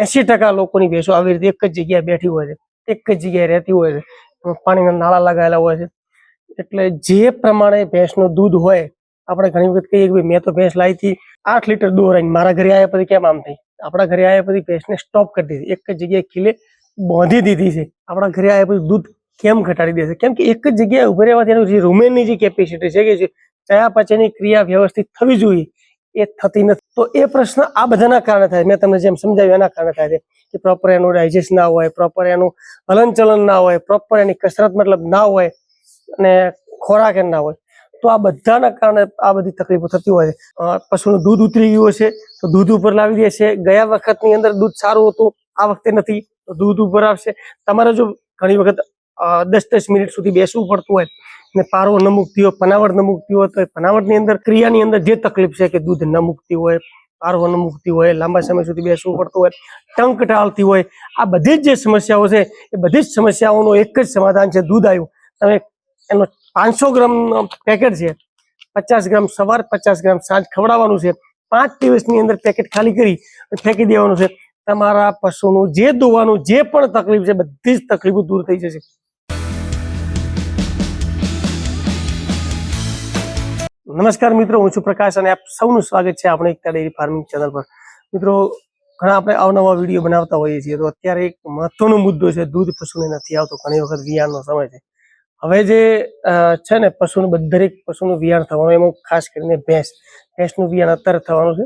80% લોકોની ભેંસો આવી રીતે એક જ જગ્યાએ બેઠી હોય છે, એક જ જગ્યાએ રહેતી હોય છે, પાણીના નાળા લગાવેલા હોય છે. એટલે જે પ્રમાણે ભેંસનું દૂધ હોય, આપણે ઘણી વખત કહીએ કે ભાઈ મેં તો ભેંસ લાવી હતી 8 લીટર દૂધ આવીને મારા ઘરે આવ્યા પછી કેમ આમ થઈ. આપણા ઘરે આવ્યા પછી ભેંસને સ્ટોપ કરી દીધી, એક જ જગ્યાએ ખીલે બાંધી દીધી છે. આપણા ઘરે આવ્યા પછી દૂધ કેમ ઘટાડી દેશે? કેમ કે એક જ જગ્યાએ ઉભી રહેવાથી એનું જે રૂમેનની જે કેપેસિટી છે કે ચયાપચયની ક્રિયા વ્યવસ્થિત થવી જોઈએ એ થતી નથી. તો એ પ્રશ્ન આ બધાના કારણે થાય. મેં તમને જેમ સમજાવ્યું એના કારણે થાય છે કે પ્રોપર એનું ડાયજેસ્ટ ના હોય, પ્રોપર એનું હલનચલન ના હોય, પ્રોપર એની કસરત મતલબ ના હોય અને ખોરાક એ ના હોય. તો આ બધાના કારણે આ બધી તકલીફો થતી હોય છે. પશુનું દૂધ ઉતરી ગયું હશે તો દૂધ ઉપર લાવી દે છે. ગયા વખતની અંદર દૂધ સારું હતું, આ વખતે નથી તો દૂધ ઉપર આવશે. તમારે જો ઘણી વખત 10-10 મિનિટ સુધી બેસવું પડતું હોય ને પારો ન મૂકતી હોય, પનાવટ ન મૂકતી હોય, તો એ પનાવટની અંદર ક્રિયાની અંદર જે તકલીફ છે કે દૂધ ન મૂકતી હોય, પારો ન મૂકતી હોય, લાંબા સમય સુધી બેસવું પડતું હોય, ટંક ટાળતી હોય, આ બધી જ જે સમસ્યાઓ છે એ બધી જ સમસ્યાઓનું એક જ સમાધાન છે, દૂધ આવ્યું. તમે એનો 500 ગ્રામ પેકેટ છે, 50 ગ્રામ સવાર 50 ગ્રામ સાંજ ખવડાવવાનું છે. 5 દિવસની અંદર પેકેટ ખાલી કરી ફેંકી દેવાનું છે. તમારા પશુનું જે દોવાનું જે પણ તકલીફ છે બધી જ તકલીફો દૂર થઈ જશે. નમસ્કાર મિત્રો, હું છું પ્રકાશ અને આપ સૌનું સ્વાગત છે આપણે એકતા ડેરી ફાર્મિંગ ચેનલ પર. મિત્રો, ઘણા આપણે અવનવા વિડીયો બનાવતા હોઈએ છીએ, તો અત્યારે એક મહત્વનો મુદ્દો છે, દૂધ પશુને નથી આવતો. ઘણી વખત વિયાણનો સમય છે. હવે જે છે ને પશુનું દરેક પશુનું વિયાણ થવાનું, એમાં ખાસ કરીને ભેંસનું વિયાણ અત્યારે થવાનું છે.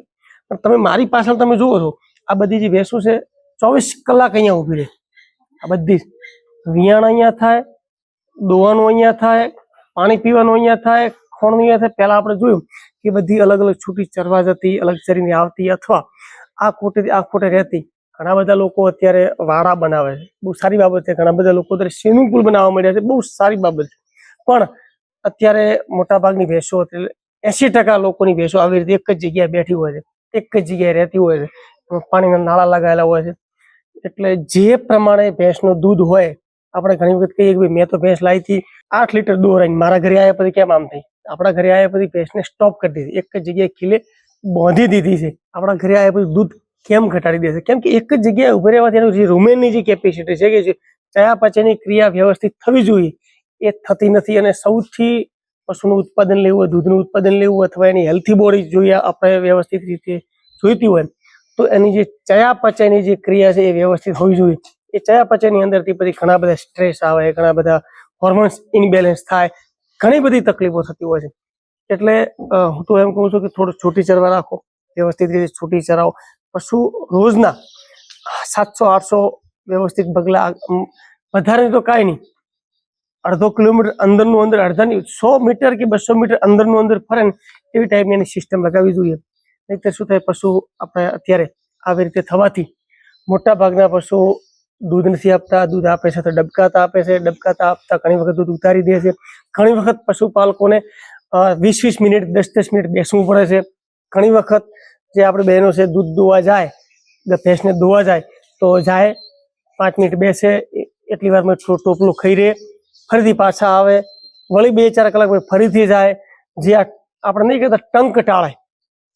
પણ તમે મારી પાછળ તમે જુઓ છો, આ બધી જે ભેંસો છે 24 કલાક અહીંયા ઊભી રહે. આ બધી વિયાણ અહીંયા થાય, દોવાનું અહીંયા થાય, પાણી પીવાનું અહીંયા થાય, ખોણનું અહીંયા થાય. પહેલા આપણે જોયું કે બધી અલગ અલગ છૂટી ચરવા જતી, અલગ ચરીને આવતી, અથવા આ ખોટે રહેતી. ઘણા બધા લોકો અત્યારે વાડા બનાવે છે, બહુ સારી બાબત છે. ઘણા બધા લોકો અત્યારે સ્વિમિંગ પુલ બનાવવા માંડ્યા છે, બહુ સારી બાબત છે. પણ અત્યારે મોટાભાગની ભેંસો, એટલે 80% લોકોની ભેંસો આવી રીતે એક જ જગ્યાએ બેઠી હોય છે, એક જ જગ્યાએ રહેતી હોય છે, પાણીના નાળા લગાવેલા હોય છે. એટલે જે પ્રમાણે ભેંસનું દૂધ હોય, આપણે ઘણી વખત કહીએ કે ભાઈ મેં તો ભેંસ લાવી હતી 8 લીટર દૂધ આવીને મારા ઘરે આવ્યા પછી કેમ આમ થઈ. આપણા ઘરે આવ્યા પછી ભેંસને સ્ટોપ કરી દીધી, એક જ જગ્યાએ ખીલે બાંધી દીધી છે. આપણા ઘરે આવ્યા પછી દૂધ કેમ ઘટાડી દેશે? કેમ કે એક જ જગ્યાએ ઉભી રહેવાથી એનું જે રૂમેનની જે કેપેસિટી છે કે ચયાપચયની ક્રિયા વ્યવસ્થિત થવી જોઈએ એ થતી નથી. અને સૌથી પશુનું ઉત્પાદન લેવું હોય, દૂધનું ઉત્પાદન લેવું હોય, અથવા એની હેલ્થી બોડી જોઈએ આપણે વ્યવસ્થિત રીતે જોઈતી હોય, તો એની જે ચયાપચયની જે ક્રિયા છે એ વ્યવસ્થિત હોવી જોઈએ. એ ચયાપચયની અંદરથી પછી ઘણા બધા સ્ટ્રેસ આવે, ઘણા બધા હોર્મોન્સ ઇનબેલેન્સ થાય, ઘણી બધી તકલીફો થતી હોય છે. એટલે હું તો એમ કહું છું કે થોડું છૂટી ચરવા રાખો, વ્યવસ્થિત રીતે છૂટી ચરાવો. પશુ રોજના 700-800 વ્યવસ્થિત પગલા, વધારે તો કાંઈ નહીં, અડધો કિલોમીટર અંદરનું અંદર, અડધાની 100 મીટર કે 200 મીટર અંદરનું અંદર ફરે ને એવી ટાઈપની એની સિસ્ટમ લગાવવી જોઈએ. નહીંતર શું થાય, પશુ આપણે અત્યારે આવી રીતે થવાથી મોટા ભાગના પશુ દૂધ નથી આપતા. દૂધ આપે છે તો ડબકાતા આપે છે, ડબકાતા આપતા ઘણી વખત દૂધ ઉતારી દે છે. ઘણી વખત પશુપાલકોને 20-20 મિનિટ, 10-10 મિનિટ બેસવું પડે છે. ઘણી વખત જે આપણે બહેનો છે દૂધ દોવા જાય, ભેંસને દોવા જાય તો જાય, 5 મિનિટ બેસે, એટલી વારમાં ટોપલું ખાઈ રહે, ફરીથી પાછા આવે, વળી 2-4 કલાક ફરીથી જાય. જે આપણે નહીં કહેતા ટંક ટાળે,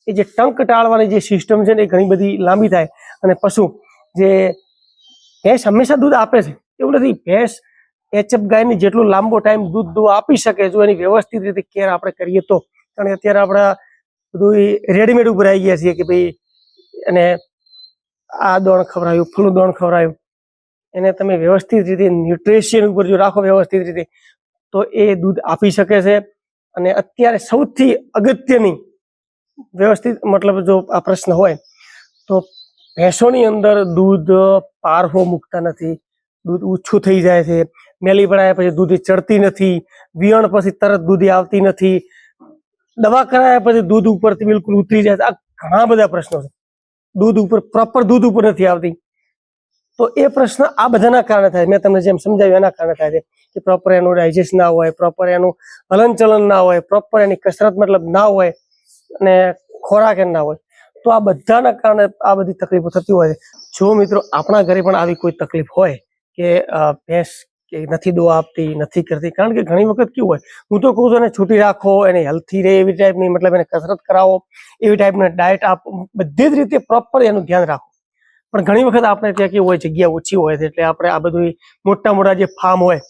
એ જે ટંક ટાળવાની જે સિસ્ટમ છે ને એ ઘણી બધી લાંબી થાય. અને પશુ જે ભેંસ હંમેશા દૂધ આપે છે એવું નથી. ભેંસ એચએફ ગાયની જેટલું લાંબો ટાઈમ દૂધ દોવા આપી શકે, જો એની વ્યવસ્થિત રીતે કેર આપણે કરીએ તો. કારણ કે અત્યારે આપણે બધું રેડીમેડ ઉપર આવી ગયા છીએ કે ભાઈ એને આ દોણ ખવડાવ્યું, ફૂલું દોણ ખવડાવ્યું. એને તમે વ્યવસ્થિત રીતે ન્યુટ્રિશિયન ઉપર જો રાખો વ્યવસ્થિત રીતે, તો એ દૂધ આપી શકે છે. અને અત્યારે સૌથી અગત્યની વ્યવસ્થિત મતલબ જો આ પ્રશ્ન હોય તો ભેંસોની અંદર દૂધ પારહો મૂકતા નથી, દૂધ ઓછું થઈ જાય છે, મેલી પડાયા પછી દૂધી ચડતી નથી, વિયણ પછી તરત દૂધી આવતી નથી, દવા કરાયા પછી દૂધ ઉપરથી બિલકુલ ઉતરી જાય. આ ઘણા બધા પ્રશ્નો છે. દૂધ ઉપર પ્રોપર દૂધ ઉપર નથી આવતી. તો એ પ્રશ્ન આ બધાના કારણે થાય. મેં તમને જેમ સમજાવ્યું એના કારણે થાય છે કે પ્રોપર એનું ડાયજેસ્ટ ના હોય, પ્રોપર એનું હલનચલન ના હોય, પ્રોપર એની કસરત મતલબ ના હોય, અને ખોરાક ના હોય. તો આ બધાના કારણે આ બધી તકલીફો થતી હોય છે. જો મિત્રો આપણા ઘરે પણ આવી કોઈ તકલીફ હોય કે ભેંસ કે નથી દોવા આપતી, નથી કરતી, કારણ કે ઘણી વખત કેવું હોય, હું તો કહું છું એને છૂટી રાખો, એને હેલ્થી રહે એવી ટાઈપની, મતલબ એને કસરત કરાવો, એવી ટાઈપની ડાયટ આપો, બધી જ રીતે પ્રોપર એનું ધ્યાન રાખો. પણ ઘણી વખત આપણે ત્યાં કેવું હોય, જગ્યા ઓછી હોય છે, એટલે આપણે આ બધું મોટા મોટા જે ફાર્મ હોય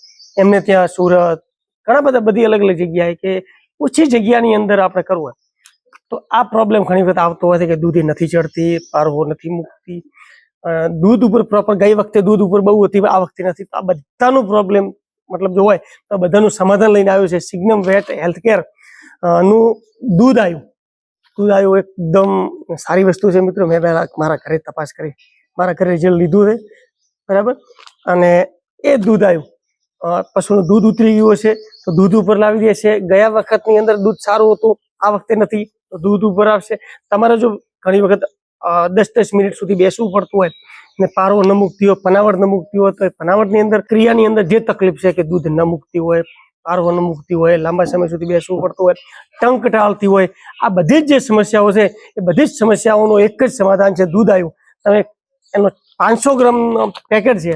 એમને ત્યાં સુરત ઘણા બધા બધી અલગ અલગ જગ્યાએ કે ઓછી જગ્યાની અંદર આપણે કરવું હોય તો આ પ્રોબ્લેમ ઘણી વખત આવતો હોય છે કે દૂધી નથી ચડતી, પારવો નથી મૂકતી, દૂધ ઉપર પ્રોપર ગઈ વખતે દૂધ ઉપર બહુ હતી, આ વખતે નથી. તો આ બધાનું પ્રોબ્લેમ મતલબ જો હોય તો આ બધાનું સમાધાન લઈને આવ્યું છે સિગ્નમ વેટ હેલ્થકેર નું દૂધ આવ્યું એકદમ સારી વસ્તુ છે મિત્રો. મેં પહેલા મારા ઘરે તપાસ કરી, મારા ઘરે રિઝલ્ટ લીધું છે બરાબર, અને એ દૂધ આવ્યું, પશુનું દૂધ ઉતરી ગયું છે તો દૂધ ઉપર લાવી દે છે. ગયા વખતની અંદર દૂધ સારું હતું, આ વખતે નથી તો દૂધ ઉપર આવશે. તમારે જો ઘણી વખત 10-10 મિનિટ સુધી બેસવું પડતું હોય ને પારવો ન મૂકતી હોય, પનાવટ ન મૂકતી હોય, તો એ પનાવટની અંદર ક્રિયાની અંદર જે તકલીફ છે કે દૂધ ન મૂકતી હોય, પારવો ન મૂકતી હોય, લાંબા સમય સુધી બેસવું પડતું હોય, ટંક ટાળતી હોય, આ બધી જ જે સમસ્યાઓ છે એ બધી જ સમસ્યાઓનું એક જ સમાધાન છે દૂધ આવ્યું. તમે એનો 500 ગ્રામ પેકેટ છે,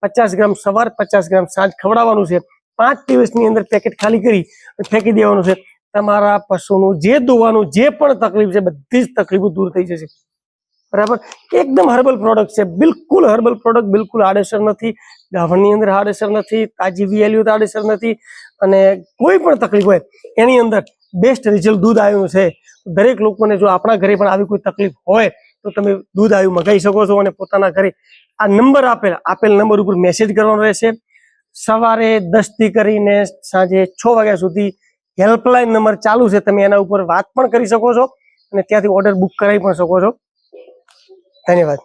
50 ગ્રામ સવાર 50 ગ્રામ સાંજ ખવડાવવાનું છે. 5 દિવસની અંદર પેકેટ ખાલી કરી ફેંકી દેવાનું છે. તમારા પશુનું જે દોવાનું જે પણ તકલીફ છે બધી જ તકલીફો દૂર થઈ જશે બરાબર. એકદમ હર્બલ પ્રોડક્ટ છે, બિલકુલ હર્બલ પ્રોડક્ટ, બિલકુલ આડઅસર નથી, ગાભણની અંદર આડઅસર નથી, તાજી વીએલયુ આડઅસર નથી, અને કોઈ પણ તકલીફ હોય એની અંદર બેસ્ટ રિઝલ્ટ દૂધ આવ્યું છે. દરેક લોકોને જો આપણા ઘરે પણ આવી કોઈ તકલીફ હોય તો તમે દૂધ આવ્યું મંગાવી શકો છો, અને પોતાના ઘરે આ નંબર આપેલ નંબર ઉપર મેસેજ કરવાનો રહેશે. સવારે 10 થી કરીને સાંજે 6 વાગ્યા સુધી હેલ્પલાઇન નંબર ચાલુ છે, તમે એના ઉપર વાત પણ કરી શકો છો અને ત્યાંથી ઓર્ડર બુક કરાવી પણ શકો છો. ધન્યવાદ.